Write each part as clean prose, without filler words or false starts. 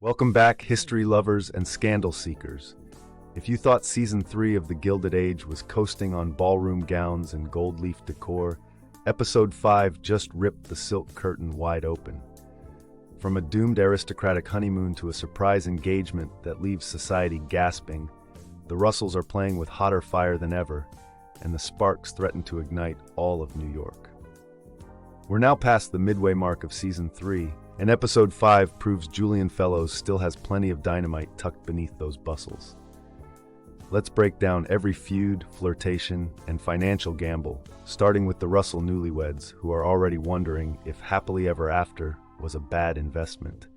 Welcome back, history lovers and scandal seekers. If you thought Season 3 of The Gilded Age was coasting on ballroom gowns and gold leaf decor, Episode 5 just ripped the silk curtain wide open. From a doomed aristocratic honeymoon to a surprise engagement that leaves society gasping, the Russells are playing with hotter fire than ever, and the sparks threaten to ignite all of New York. We're now past the midway mark of Season 3, and Episode 5 proves Julian Fellowes still has plenty of dynamite tucked beneath those bustles. Let's break down every feud, flirtation, and financial gamble, starting with the Russell newlyweds, who are already wondering if happily ever after was a bad investment.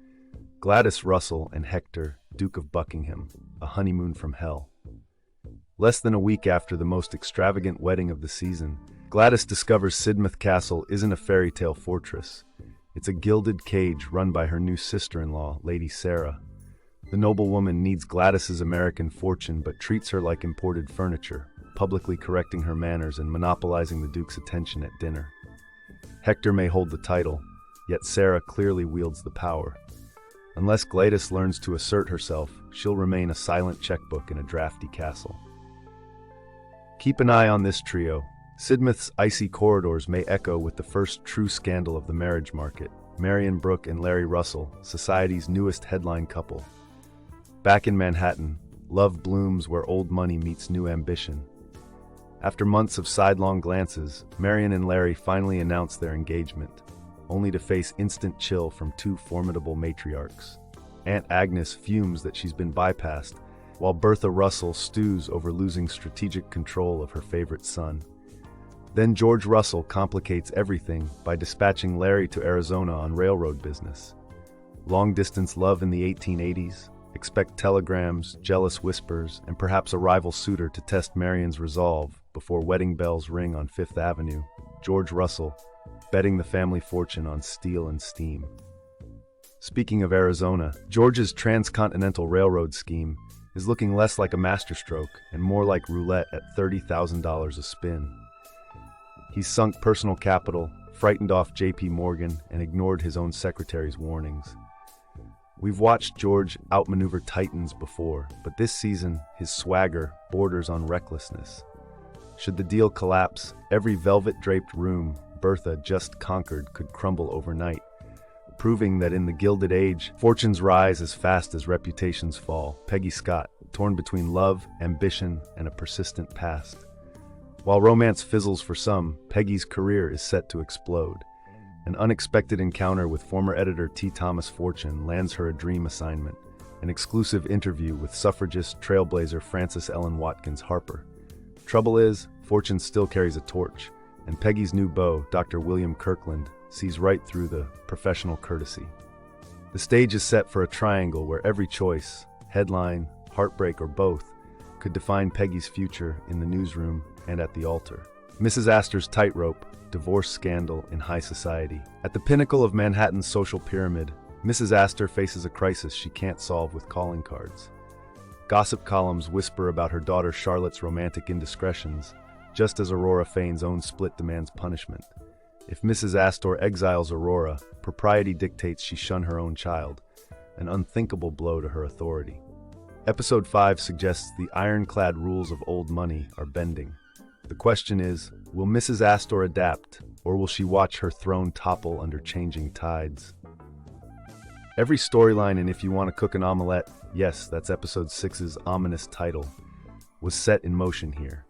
Gladys Russell and Hector, Duke of Buckingham, a honeymoon from hell. Less than a week after the most extravagant wedding of the season, Gladys discovers Sidmouth Castle isn't a fairy tale fortress. It's a gilded cage run by her new sister-in-law, Lady Sarah. The noblewoman needs Gladys's American fortune but treats her like imported furniture, publicly correcting her manners and monopolizing the Duke's attention at dinner. Hector may hold the title, yet Sarah clearly wields the power. Unless Gladys learns to assert herself, she'll remain a silent checkbook in a drafty castle. Keep an eye on this trio. Sidmouth's icy corridors may echo with the first true scandal of the marriage market, Marion Brooke and Larry Russell, society's newest headline couple. Back in Manhattan, love blooms where old money meets new ambition. After months of sidelong glances, Marion and Larry finally announce their engagement, only to face instant chill from two formidable matriarchs. Aunt Agnes fumes that she's been bypassed, while Bertha Russell stews over losing strategic control of her favorite son. Then George Russell complicates everything by dispatching Larry to Arizona on railroad business. Long-distance love in the 1880s? Expect telegrams, jealous whispers, and perhaps a rival suitor to test Marion's resolve before wedding bells ring on Fifth Avenue. George Russell, betting the family fortune on steel and steam. Speaking of Arizona, George's transcontinental railroad scheme is looking less like a masterstroke and more like roulette at $30,000 a spin. He's sunk personal capital, frightened off J.P. Morgan, and ignored his own secretary's warnings. We've watched George outmaneuver titans before, but this season, his swagger borders on recklessness. Should the deal collapse, every velvet-draped room Bertha just conquered could crumble overnight, proving that in the Gilded Age, fortunes rise as fast as reputations fall. Peggy Scott, torn between love, ambition, and a persistent past. While romance fizzles for some, Peggy's career is set to explode. An unexpected encounter with former editor T. Thomas Fortune lands her a dream assignment, an exclusive interview with suffragist trailblazer Frances Ellen Watkins Harper. Trouble is, Fortune still carries a torch, and Peggy's new beau, Dr. William Kirkland, sees right through the professional courtesy. The stage is set for a triangle where every choice, headline, heartbreak, or both, could define Peggy's future in the newsroom and at the altar. Mrs. Astor's tightrope, divorce scandal in high society. At the pinnacle of Manhattan's social pyramid, Mrs. Astor faces a crisis she can't solve with calling cards. Gossip columns whisper about her daughter Charlotte's romantic indiscretions, just as Aurora Fane's own split demands punishment. If Mrs. Astor exiles Aurora, propriety dictates she shun her own child, an unthinkable blow to her authority. Episode 5 suggests the ironclad rules of old money are bending. The question is, will Mrs. Astor adapt, or will she watch her throne topple under changing tides? Every storyline in If You Want to Cook an Omelette, yes, that's Episode 6's ominous title, was set in motion here.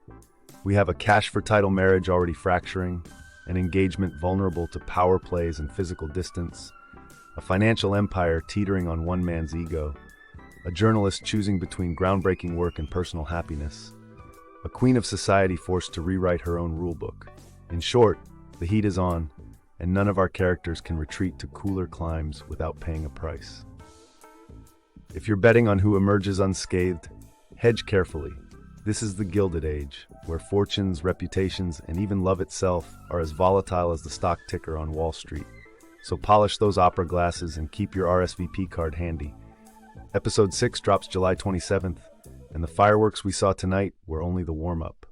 We have a cash-for-title marriage already fracturing, an engagement vulnerable to power plays and physical distance, a financial empire teetering on one man's ego, a journalist choosing between groundbreaking work and personal happiness, a queen of society forced to rewrite her own rulebook. In short, the heat is on, and none of our characters can retreat to cooler climes without paying a price. If you're betting on who emerges unscathed, hedge carefully. This is the Gilded Age, where fortunes, reputations, and even love itself are as volatile as the stock ticker on Wall Street. So polish those opera glasses and keep your RSVP card handy. Episode 6 drops July 27th, and the fireworks we saw tonight were only the warm-up.